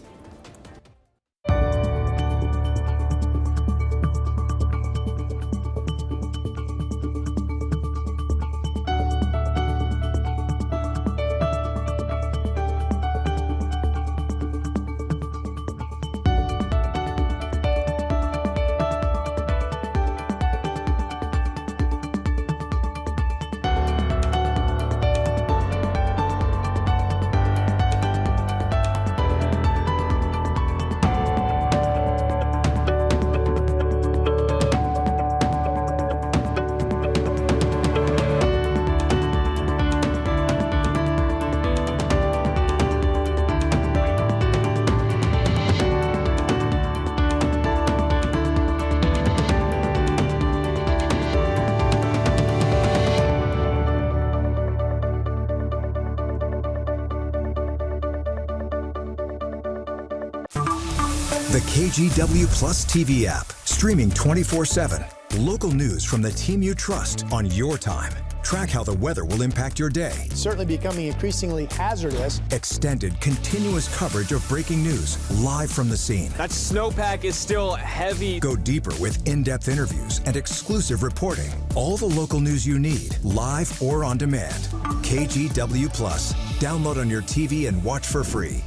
The KGW Plus TV app, streaming 24/7. Local news from the team you trust on your time. Track how the weather will impact your day. Certainly becoming increasingly hazardous. Extended, continuous coverage of breaking news live from the scene. That snowpack is still heavy. Go deeper with in-depth interviews and exclusive reporting. All the local news you need, live or on demand. KGW Plus. Download on your TV and watch for free.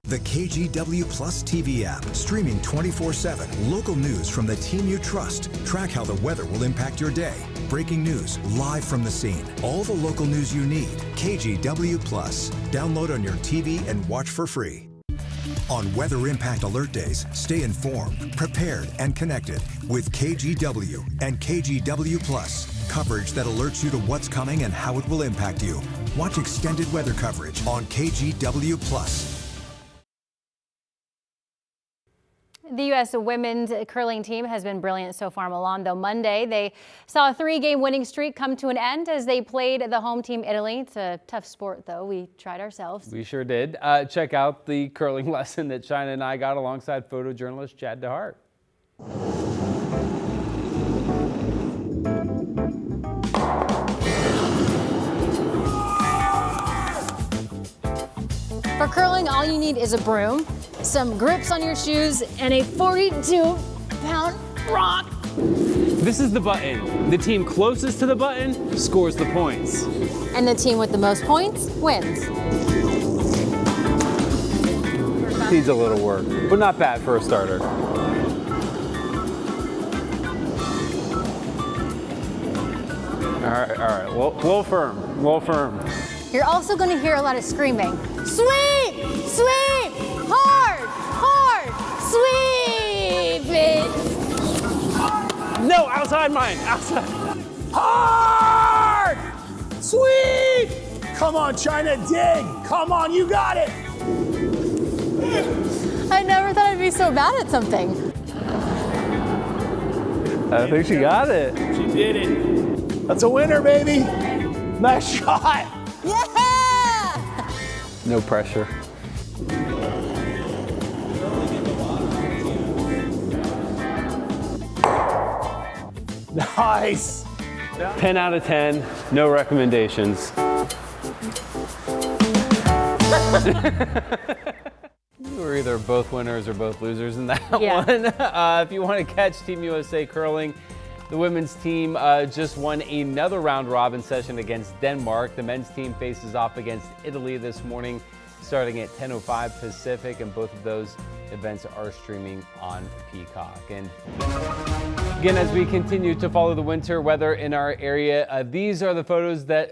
The KGW Plus TV app, streaming 24/7. Local news from the team you trust. Track how the weather will impact your day. Breaking news live from the scene. All the local news you need. KGW Plus. Download on your TV and watch for free. On Weather Impact Alert Days, stay informed, prepared, and connected with KGW and KGW Plus. Coverage that alerts you to what's coming and how it will impact you. Watch extended weather coverage on KGW Plus. The U.S. women's curling team has been brilliant so far, Milan, though Monday they saw a 3-game winning streak come to an end as they played the home team Italy. It's a tough sport, though. We tried ourselves. We sure did. Check out the curling lesson that China and I got alongside photojournalist Chad DeHart. For curling, all you need is a broom, some grips on your shoes, and a 42 pound rock. This is the button. The team closest to the button scores the points. And the team with the most points wins. Needs a little work, but not bad for a starter. All right, a little firm. You're also going to hear a lot of screaming. Sweep, sweep, hard, sweep it. No, outside mine, outside. Hard! Sweep! Come on, China, dig! Come on, you got it! I never thought I'd be so bad at something. I think she got it. She did it. That's a winner, baby. Nice shot. Yeah! No pressure. Nice. 10 out of 10, no recommendations. You were either both winners or both losers in that one. If you want to catch Team USA curling, the women's team just won another round robin session against Denmark. The men's team faces off against Italy this morning, starting at 10:05 Pacific, and both of those events are streaming on Peacock. And again, as we continue to follow the winter weather in our area, these are the photos that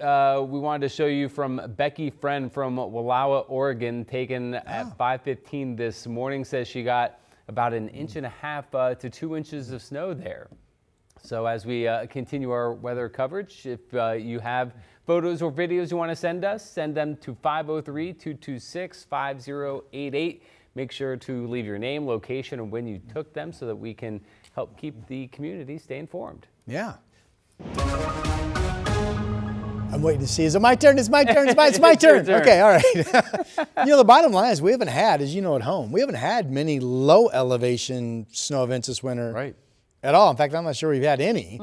we wanted to show you from Becky Friend from Wallowa, Oregon, taken at 5:15 this morning. Says she got about 1.5 to 2 inches of snow there. So as we continue our weather coverage, if you have photos or videos you want to send us, send them to 503-226-5088. Make sure to leave your name, location, and when you took them so that we can help keep the community stay informed. Yeah. I'm waiting to see. Is it my turn? It's my turn. It's my turn. Okay, all right. You know, the bottom line is we haven't had, as you know at home, we haven't had many low elevation snow events this winter. Right. At all. In fact, I'm not sure we've had any.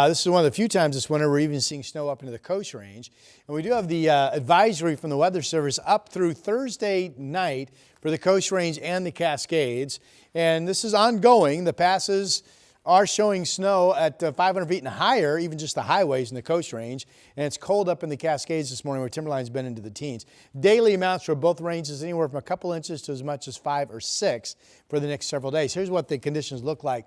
This is one of the few times this winter we're even seeing snow up into the Coast Range. And we do have the advisory from the Weather Service up through Thursday night for the Coast Range and the Cascades. And this is ongoing. The passes are showing snow at 500 feet and higher, even just the highways in the Coast Range. And it's cold up in the Cascades this morning where Timberline's been into the teens. Daily amounts for both ranges anywhere from a couple inches to as much as 5 or 6 for the next several days. Here's what the conditions look like.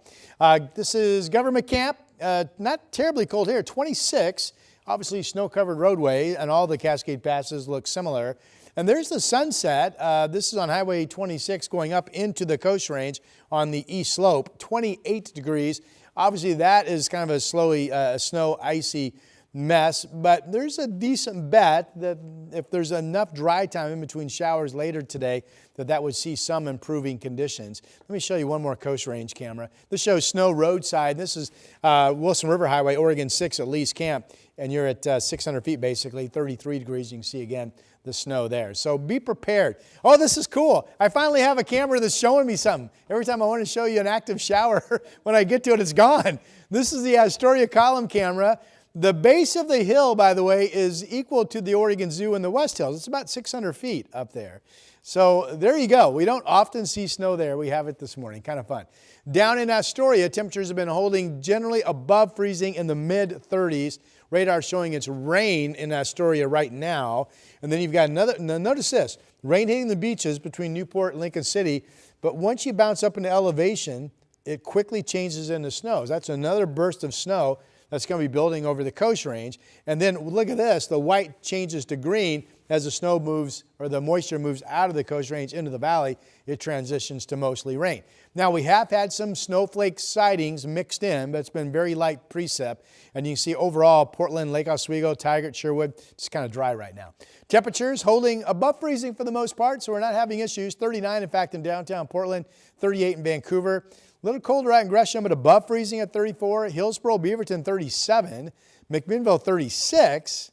This is Government Camp. Not terribly cold here, 26. Obviously snow-covered roadway, and all the Cascade passes look similar. And there's the sunset. This is on Highway 26 going up into the Coast Range on the east slope, 28 degrees. Obviously, that is kind of a snow, icy mess, but there's a decent bet that if there's enough dry time in between showers later today, that would see some improving conditions. Let me show you one more Coast Range camera. This shows snow roadside. This is Wilson River Highway, Oregon 6 at Lee's Camp, and you're at 600 feet basically, 33 degrees. You can see again the snow there. So be prepared. Oh, this is cool. I finally have a camera that's showing me something. Every time I want to show you an active shower, when I get to it, it's gone. This is the Astoria column camera. The base of the hill, by the way, is equal to the Oregon Zoo in the West Hills. It's about 600 feet up there. So there you go. We don't often see snow there. We have it this morning. Kind of fun. Down in Astoria, temperatures have been holding generally above freezing in the mid-30s. Radar showing it's rain in Astoria right now. And then you've got another, notice this, rain hitting the beaches between Newport and Lincoln City. But once you bounce up into elevation, it quickly changes into snow. That's another burst of snow that's going to be building over the Coast Range. And then look at this, the white changes to green as the snow moves, or the moisture moves out of the Coast Range into the valley. It transitions to mostly rain. Now, we have had some snowflake sightings mixed in, but it's been very light precip. And you can see overall, Portland, Lake Oswego, Tigard, Sherwood, it's kind of dry right now. Temperatures holding above freezing for the most part, so we're not having issues. 39, in fact, in downtown Portland, 38 in Vancouver. A little colder out in Gresham, but above freezing at 34. Hillsboro, Beaverton, 37. McMinnville, 36.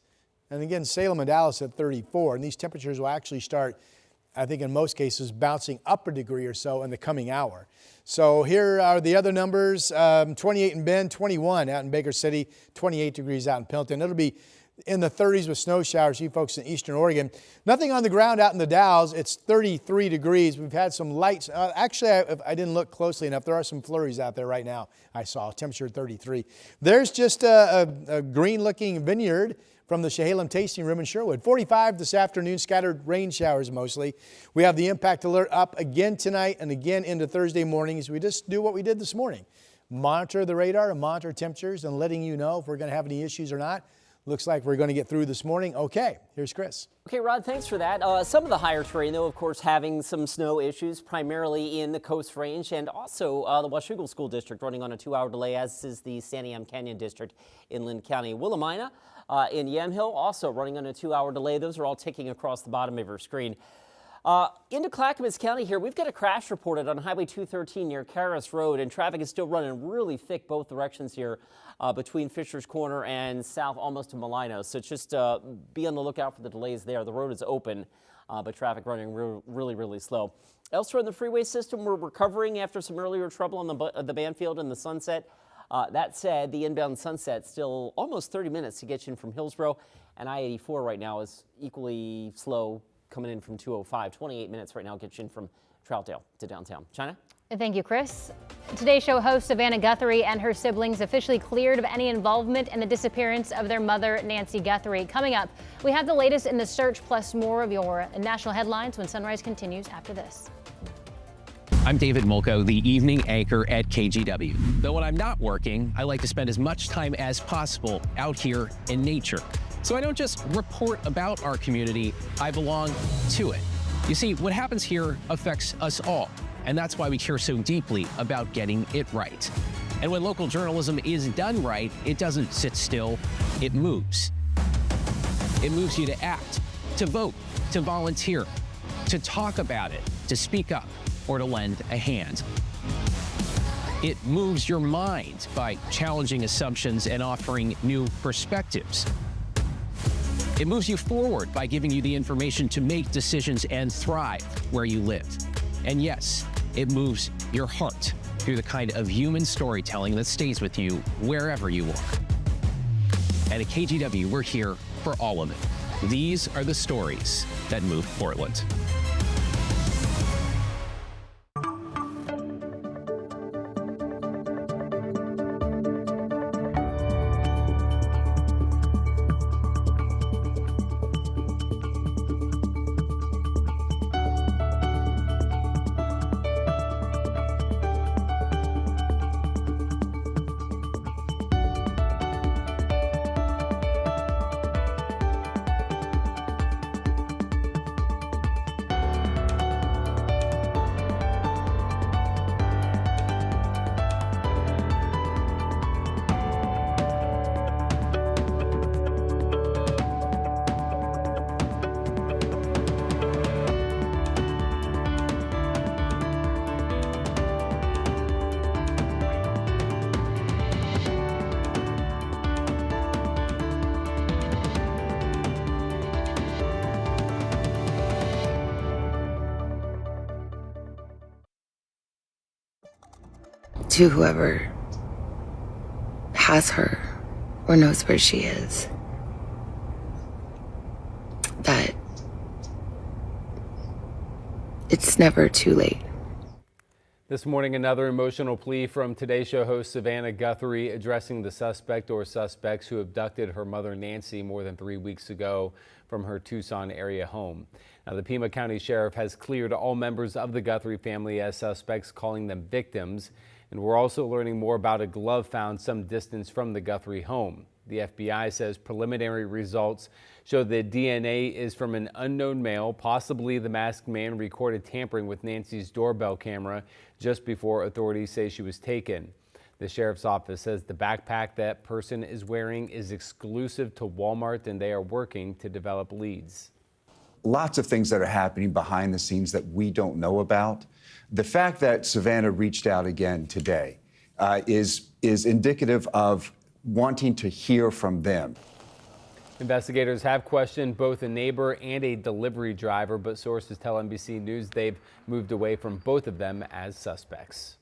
And again, Salem and Dallas at 34. And these temperatures will actually start, I think in most cases, bouncing up a degree or so in the coming hour. So here are the other numbers. 28 in Bend, 21 out in Baker City, 28 degrees out in Pendleton. It'll be in the 30s with snow showers. You folks in eastern Oregon. Nothing on the ground out in the Dalles. It's 33 degrees. We've had some lights. Actually, I didn't look closely enough. There are some flurries out there right now. I saw temperature 33. There's just a green-looking vineyard from the Chehalem Tasting Room in Sherwood. 45 this afternoon, scattered rain showers mostly. We have the impact alert up again tonight and again into Thursday morning as we just do what we did this morning. Monitor the radar and monitor temperatures and letting you know if we're going to have any issues or not. Looks like we're going to get through this morning. Okay, here's Chris. Okay, Rod, thanks for that. Some of the higher terrain, though, of course, having some snow issues, primarily in the Coast Range and also the Washougal School District running on a 2-hour delay, as is the Santiam Canyon District in Lynn County. Willamina in Yamhill also running on a 2-hour delay. Those are all ticking across the bottom of your screen. Into Clackamas County here, we've got a crash reported on Highway 213 near Caras Road, and traffic is still running really thick both directions here between Fisher's Corner and south almost to Malino. So just be on the lookout for the delays there. The road is open, but traffic running really slow. Elsewhere in the freeway system, we're recovering after some earlier trouble on the Banfield and the Sunset. That said, the inbound Sunset still almost 30 minutes to get you in from Hillsborough, and I-84 right now is equally slow coming in from 205. 28 minutes right now gets you in from Troutdale to downtown. China? Thank you, Chris. Today's show host Savannah Guthrie and her siblings officially cleared of any involvement in the disappearance of their mother, Nancy Guthrie. Coming up, we have the latest in the search plus more of your national headlines when Sunrise continues after this. I'm David Mulco, the evening anchor at KGW. Though when I'm not working, I like to spend as much time as possible out here in nature. So I don't just report about our community, I belong to it. You see, what happens here affects us all, and that's why we care so deeply about getting it right. And when local journalism is done right, it doesn't sit still, it moves. It moves you to act, to vote, to volunteer, to talk about it, to speak up, or to lend a hand. It moves your mind by challenging assumptions and offering new perspectives. It moves you forward by giving you the information to make decisions and thrive where you live. And yes, it moves your heart through the kind of human storytelling that stays with you wherever you are. And at KGW, we're here for all of it. These are the stories that move Portland. To whoever has her or knows where she is, that it's never too late. This morning, another emotional plea from Today Show host Savannah Guthrie addressing the suspect or suspects who abducted her mother Nancy more than 3 weeks ago from her Tucson area home. Now, the Pima County Sheriff has cleared all members of the Guthrie family as suspects, calling them victims. And we're also learning more about a glove found some distance from the Guthrie home. The FBI says preliminary results show the DNA is from an unknown male. Possibly the masked man recorded tampering with Nancy's doorbell camera just before authorities say she was taken. The sheriff's office says the backpack that person is wearing is exclusive to Walmart, and they are working to develop leads. Lots of things that are happening behind the scenes that we don't know about. The fact that Savannah reached out again today is indicative of wanting to hear from them. Investigators have questioned both a neighbor and a delivery driver, but sources tell NBC News they've moved away from both of them as suspects.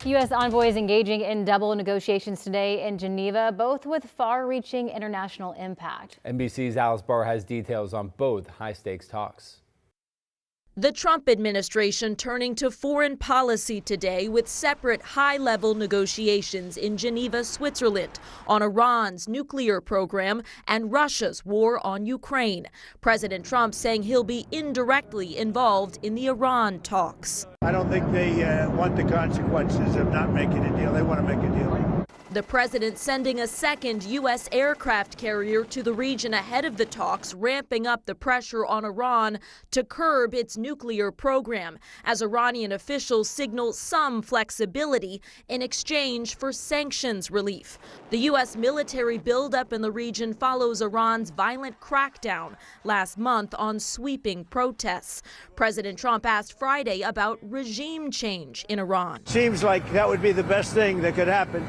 U.S. envoys engaging in double negotiations today in Geneva, both with far-reaching international impact. NBC's Alice Barr has details on both high-stakes talks. The Trump administration turning to foreign policy today with separate high-level negotiations in Geneva, Switzerland, on Iran's nuclear program and Russia's war on Ukraine. President Trump saying he'll be indirectly involved in the Iran talks. I don't think they want the consequences of not making a deal. They want to make a deal. The president sending a second U.S. aircraft carrier to the region ahead of the talks, ramping up the pressure on Iran to curb its nuclear program, as Iranian officials signal some flexibility in exchange for sanctions relief. The U.S. military buildup in the region follows Iran's violent crackdown last month on sweeping protests. President Trump asked Friday about regime change in Iran. Seems like that would be the best thing that could happen.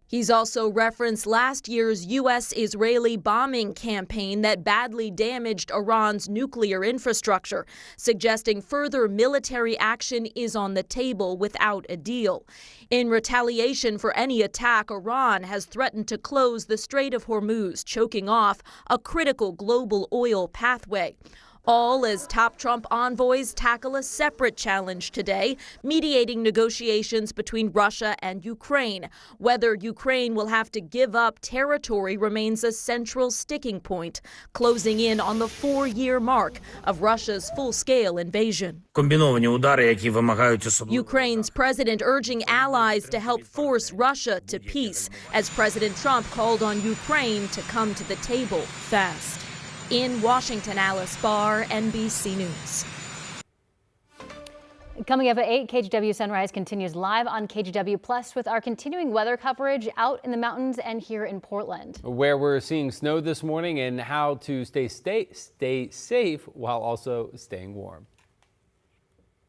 He's also referenced last year's U.S.-Israeli bombing campaign that badly damaged Iran's nuclear infrastructure, suggesting further military action is on the table without a deal. In retaliation for any attack, Iran has threatened to close the Strait of Hormuz, choking off a critical global oil pathway. All as top Trump envoys tackle a separate challenge today, mediating negotiations between Russia and Ukraine. Whether Ukraine will have to give up territory remains a central sticking point, closing in on the 4-year mark of Russia's full-scale invasion. Ukraine's president urging allies to help force Russia to peace, as President Trump called on Ukraine to come to the table fast. In Washington, Alice Barr, NBC News. Coming up at 8, KGW Sunrise continues live on KGW Plus with our continuing weather coverage out in the mountains and here in Portland, where we're seeing snow this morning and how to stay safe while also staying warm.